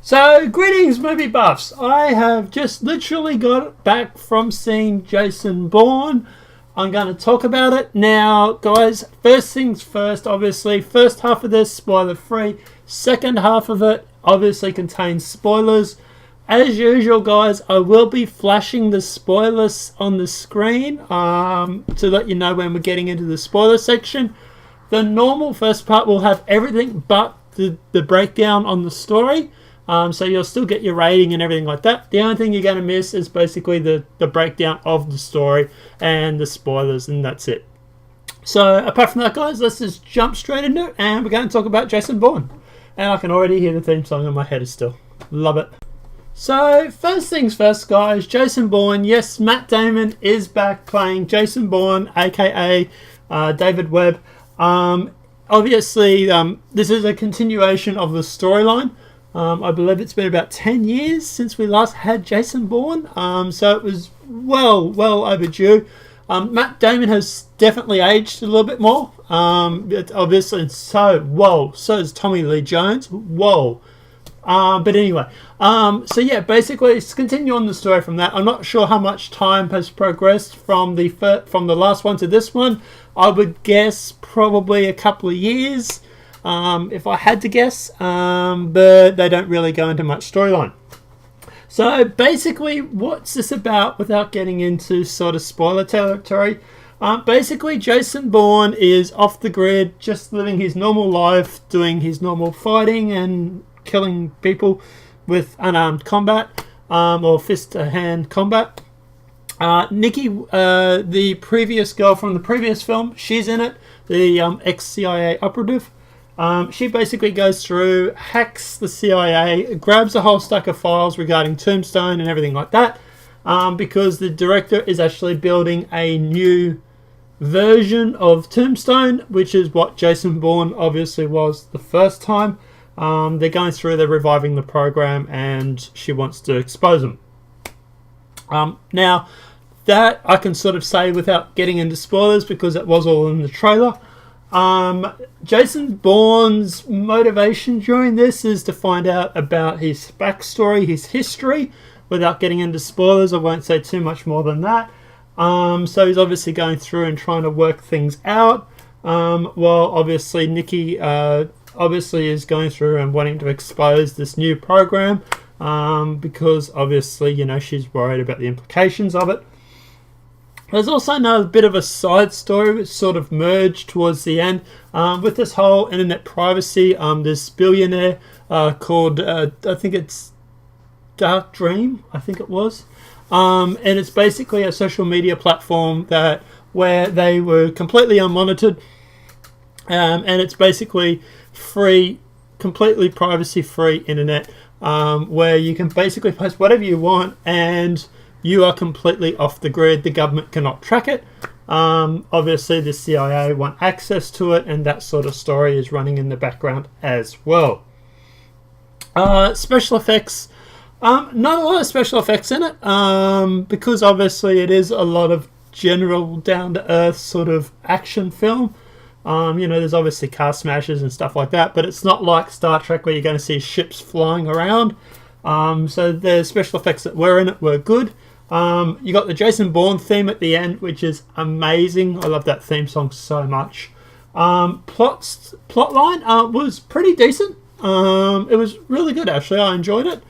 So, greetings, movie buffs. I have just literally got back from seeing Jason Bourne. I'm going to talk about it. Now, guys, first things first, obviously, first half of this, spoiler-free. Second half of it obviously contains spoilers. As usual, guys, I will be flashing the spoilers on the screen to let you know when we're getting into the spoiler section. The normal first part will have everything but the breakdown on the story. So you'll still get your rating and everything like that. The only thing you're going to miss is basically the breakdown of the story and the spoilers, and that's it. So apart from that, guys, let's just jump straight into it, and we're going to talk about Jason Bourne. And I can already hear the theme song in my head still. Love it. So first things first, guys, Jason Bourne. Yes, Matt Damon is back playing Jason Bourne, aka David Webb. Obviously, this is a continuation of the storyline. I believe it's been about 10 years since we last had Jason Bourne, so it was well overdue. Matt Damon has definitely aged a little bit more, obviously, so is Tommy Lee Jones, but anyway, so yeah, basically, let's continue on the story from that. I'm not sure how much time has progressed from the last one to this one. I would guess probably a couple of years. If I had to guess, but they don't really go into much storyline. So basically, what's this about without getting into sort of spoiler territory? Basically, Jason Bourne is off the grid, just living his normal life, doing his normal fighting and killing people with unarmed combat, or fist-to-hand combat. Nikki, the previous girl from the previous film, she's in it, the ex-CIA operative. She basically goes through, hacks the CIA, grabs a whole stack of files regarding Tombstone and everything like that, because the director is actually building a new version of Tombstone, which is what Jason Bourne obviously was the first time. They're going through, they're reviving the program, and she wants to expose them. Now, that I can sort of say without getting into spoilers, because it was all in the trailer. Jason Bourne's motivation during this is to find out about his backstory, his history. Without getting into spoilers, I won't say too much more than that. So he's obviously going through and trying to work things out. While obviously Nikki obviously is going through and wanting to expose this new program, because obviously, you know, she's worried about the implications of it. There's also another bit of a side story which sort of merged towards the end with this whole internet privacy. This billionaire called, I think it's Dark Dream, I think it was. And it's basically a social media platform where they were completely unmonitored. And it's basically free, completely privacy-free internet, where you can basically post whatever you want and you are completely off the grid. The government cannot track it. Obviously, the CIA want access to it, and that sort of story is running in the background as well. Special effects. Not a lot of special effects in it, because obviously it is a lot of general, down-to-earth sort of action film. You know, there's obviously car smashes and stuff like that, but it's not like Star Trek where you're going to see ships flying around. So the special effects that were in it were good. You got the Jason Bourne theme at the end, which is amazing. I love that theme song so much. Plotline was pretty decent. It was really good, actually. I enjoyed it.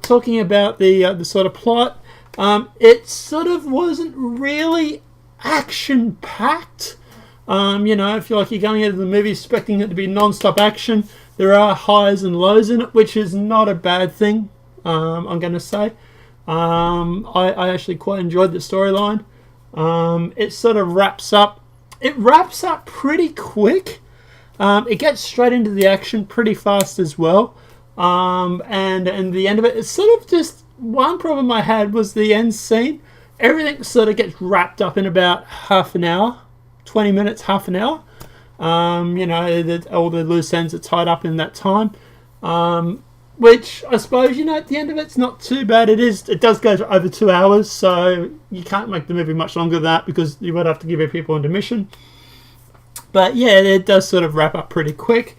Talking about the sort of plot, it sort of wasn't really action packed. You know, if you're going into the movie expecting it to be non-stop action, there are highs and lows in it, which is not a bad thing. I'm going to say. I actually quite enjoyed the storyline. It sort of wraps up. It wraps up pretty quick. It gets straight into the action pretty fast as well. And the end of it, it's sort of just one problem I had was the end scene. Everything sort of gets wrapped up in about half an hour, 20 minutes, half an hour. You know, all the loose ends are tied up in that time. Which I suppose, you know, at the end of it's not too bad. It does go to over 2 hours, so you can't make the movie much longer than that because you would have to give your people intermission. But yeah, it does sort of wrap up pretty quick.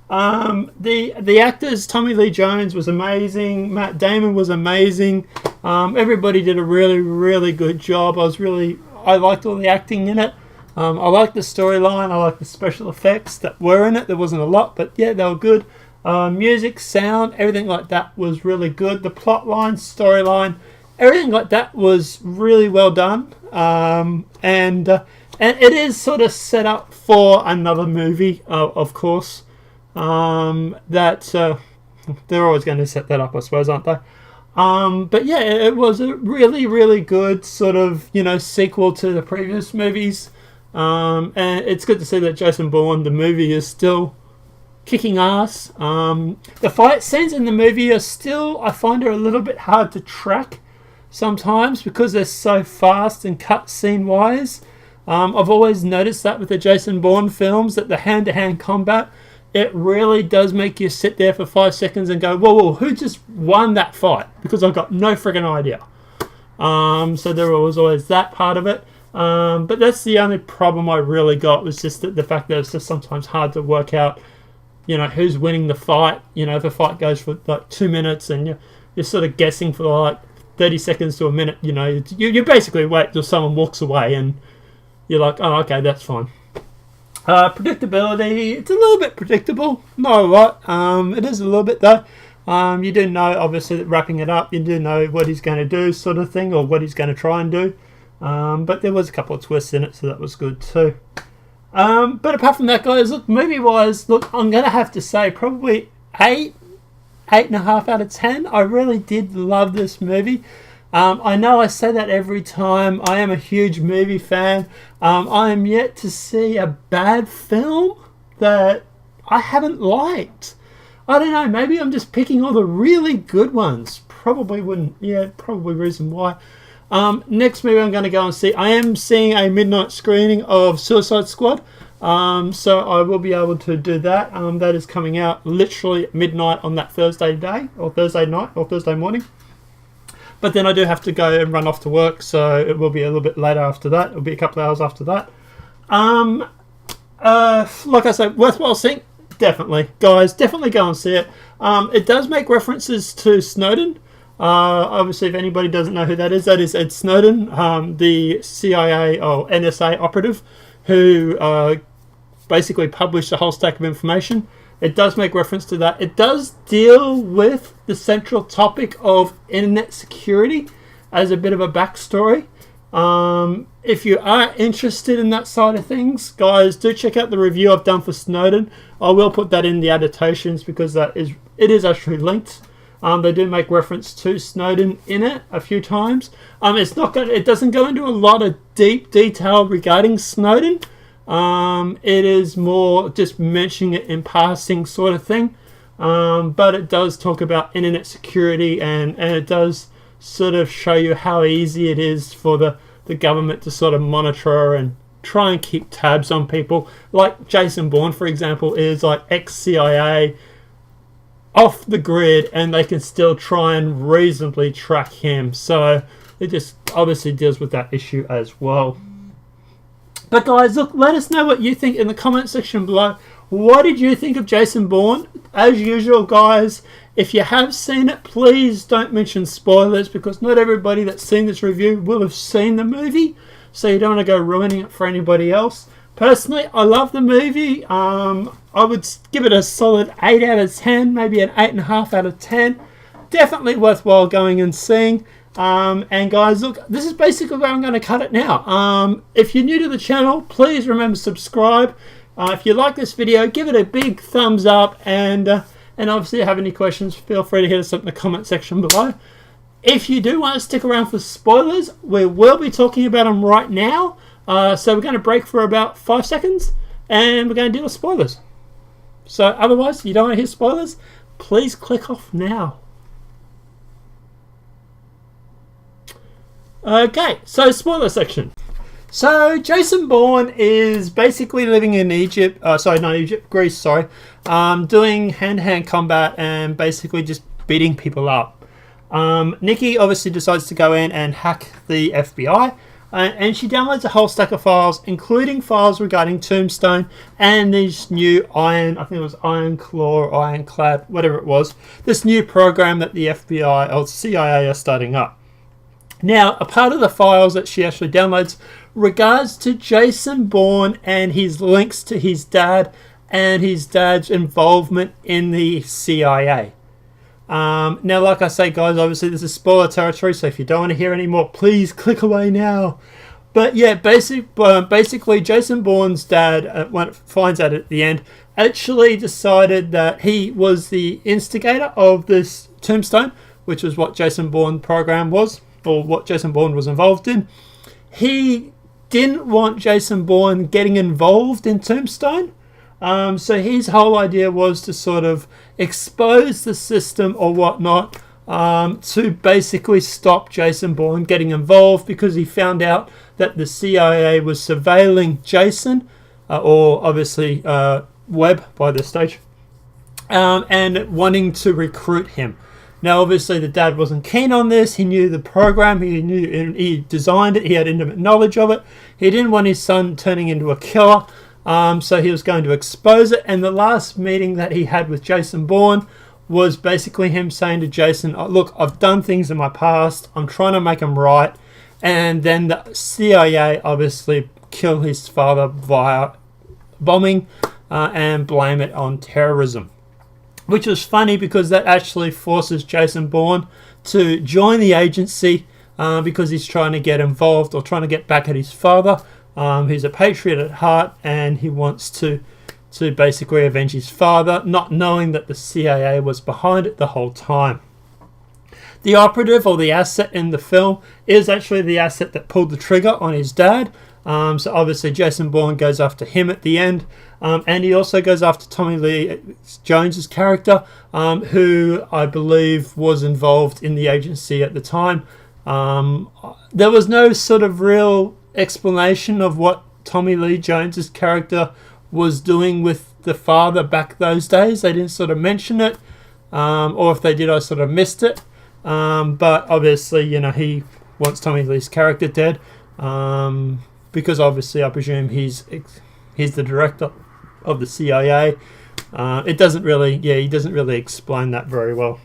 The actors, Tommy Lee Jones was amazing. Matt Damon was amazing. Everybody did a really, really good job. I liked all the acting in it. I liked the storyline. I liked the special effects that were in it. There wasn't a lot, but yeah, they were good. Music, sound, everything like that was really good. The plot line, storyline, everything like that was really well done. And it is sort of set up for another movie, of course. They're always going to set that up, I suppose, aren't they? But yeah, it was a really, really good sort of, sequel to the previous movies. And it's good to see that Jason Bourne, the movie, is still kicking ass. The fight scenes in the movie are still, I find, are a little bit hard to track sometimes because they're so fast and cutscene wise. I've always noticed that with the Jason Bourne films, that the hand-to-hand combat, it really does make you sit there for 5 seconds and go, whoa, who just won that fight? Because I've got no friggin' idea. So there was always that part of it. But that's the only problem I really got, was just the fact that it's just sometimes hard to work out, who's winning the fight. If a fight goes for like 2 minutes and you're sort of guessing for like 30 seconds to a minute, you basically wait till someone walks away and you're like, oh, okay, that's fine. Predictability, it's a little bit predictable, not a lot. It is a little bit though. You do know, obviously, that wrapping it up, you do know what he's going to do, sort of thing, or what he's going to try and do. But there was a couple of twists in it, so that was good too. But apart from that, guys, look, movie-wise, I'm going to have to say probably 8.5 out of 10. I really did love this movie. I know I say that every time. I am a huge movie fan. I am yet to see a bad film that I haven't liked. I don't know, maybe I'm just picking all the really good ones. Probably reason why. Next movie I'm going to go and see, I am seeing a midnight screening of Suicide Squad. So I will be able to do that. That is coming out literally at midnight on that Thursday day, or Thursday night, or Thursday morning. But then I do have to go and run off to work, so it will be a little bit later after that. It'll be a couple of hours after that. Like I said, worthwhile seeing? Definitely. Guys, definitely go and see it. It does make references to Snowden. Obviously, if anybody doesn't know who that is Ed Snowden, the CIA or NSA operative who basically published a whole stack of information. It does make reference to that. It does deal with the central topic of internet security as a bit of a backstory. If you are interested in that side of things, guys, do check out the review I've done for Snowden. I will put that in the annotations because it is actually linked. They do make reference to Snowden in it a few times. It doesn't go into a lot of deep detail regarding Snowden. It is more just mentioning it in passing sort of thing. But it does talk about internet security and it does sort of show you how easy it is for the government to sort of monitor and try and keep tabs on people. Like Jason Bourne, for example, is like ex-CIA, off the grid, and they can still try and reasonably track him. So it just obviously deals with that issue as well. But guys, look, let us know what you think in the comment section below. What did you think of Jason Bourne? As usual, guys, if you have seen it, please don't mention spoilers because not everybody that's seen this review will have seen the movie. So you don't want to go ruining it for anybody else. Personally, I love the movie. I would give it a solid 8 out of 10, maybe an 8.5 out of 10. Definitely worthwhile going and seeing. And guys, look, this is basically where I'm going to cut it now. If you're new to the channel, please remember to subscribe. If you like this video, give it a big thumbs up. And obviously, if you have any questions, feel free to hit us up in the comment section below. If you do want to stick around for spoilers, we will be talking about them right now. So we're going to break for about 5 seconds, and we're going to deal with spoilers. So otherwise, you don't want to hear spoilers, please click off now. Okay, so spoiler section. So Jason Bourne is basically living in Egypt, Greece, doing hand-to-hand combat and basically just beating people up. Nikki obviously decides to go in and hack the FBI. and she downloads a whole stack of files, including files regarding Tombstone and this new I think it was Iron Claw or Ironclad, whatever it was, this new program that the FBI or CIA are starting up. Now, a part of the files that she actually downloads regards to Jason Bourne and his links to his dad and his dad's involvement in the CIA. Now, like I say, guys, obviously this is spoiler territory, so if you don't want to hear any more, please click away now. But yeah, basically, Jason Bourne's dad, when it finds out at the end, actually decided that he was the instigator of this Tombstone, which was what Jason Bourne program was, or what Jason Bourne was involved in. He didn't want Jason Bourne getting involved in Tombstone. So his whole idea was to sort of expose the system or whatnot, to basically stop Jason Bourne getting involved, because he found out that the CIA was surveilling Jason, or obviously Webb by this stage, and wanting to recruit him. Now, obviously, the dad wasn't keen on this. He knew the program. He designed it. He had intimate knowledge of it. He didn't want his son turning into a killer. So he was going to expose it. And the last meeting that he had with Jason Bourne was basically him saying to Jason, look, I've done things in my past. I'm trying to make them right. And then the CIA obviously kill his father via bombing and blame it on terrorism. Which was funny because that actually forces Jason Bourne to join the agency because he's trying to get involved or trying to get back at his father. He's a patriot at heart, and he wants to basically avenge his father, not knowing that the CIA was behind it the whole time. The operative or the asset in the film is actually the asset that pulled the trigger on his dad. So obviously Jason Bourne goes after him at the end, and he also goes after Tommy Lee Jones's character, who I believe was involved in the agency at the time. There was no sort of real explanation of what Tommy Lee Jones's character was doing with the father back those days. They didn't sort of mention it, or if they did, I sort of missed it. But obviously, he wants Tommy Lee's character dead, because obviously I presume he's the director of the CIA. He doesn't really explain that very well.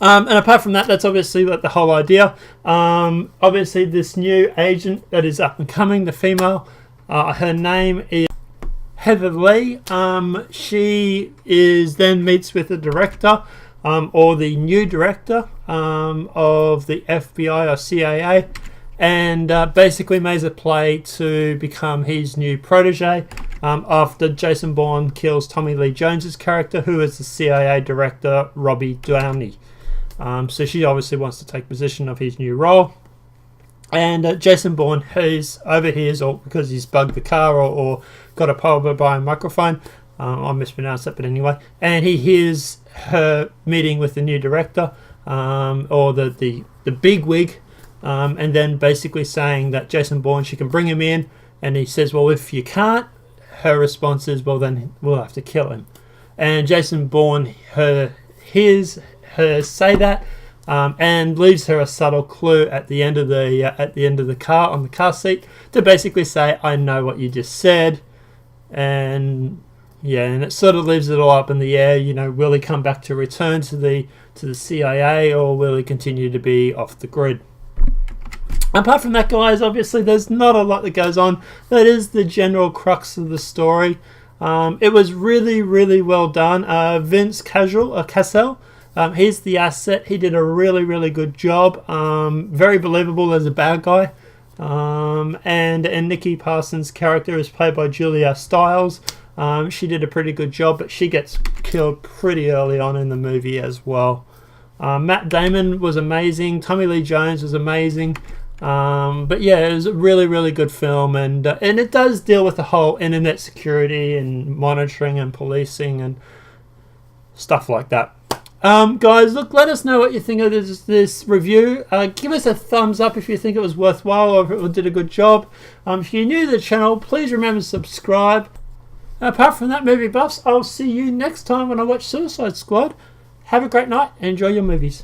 And apart from that, that's obviously the whole idea. Obviously, this new agent that is up and coming, the female, her name is Heather Lee. She then meets with the director, or the new director of the FBI or CIA, and basically makes a play to become his new protege after Jason Bourne kills Tommy Lee Jones's character, who is the CIA director, Robbie Downey. So she obviously wants to take possession of his new role. And Jason Bourne overhears, or because he's bugged the car or got a power by a microphone, I mispronounced that, but anyway, and he hears her meeting with the new director, or the big wig, and then basically saying that Jason Bourne, she can bring him in, and he says, well, if you can't, her response is, well, then we'll have to kill him. And Jason Bourne hears her say that, and leaves her a subtle clue at the end of the car, on the car seat, to basically say, I know what you just said. And it sort of leaves it all up in the air. Will he come back to return to the CIA, or will he continue to be off the grid? Apart from that, guys, obviously there's not a lot that goes on. That is the general crux of the story. It was really, really well done. Vince Cassel, he's the asset. He did a really, really good job. Very believable as a bad guy. And Nikki Parsons' character is played by Julia Stiles. She did a pretty good job, but she gets killed pretty early on in the movie as well. Matt Damon was amazing. Tommy Lee Jones was amazing. But yeah, it was a really, really good film, and it does deal with the whole internet security and monitoring and policing and stuff like that. Guys, look, let us know what you think of this review. Give us a thumbs up if you think it was worthwhile or if it did a good job. If you're new to the channel, please remember to subscribe. Apart from that, movie buffs, I'll see you next time when I watch Suicide Squad. Have a great night and enjoy your movies.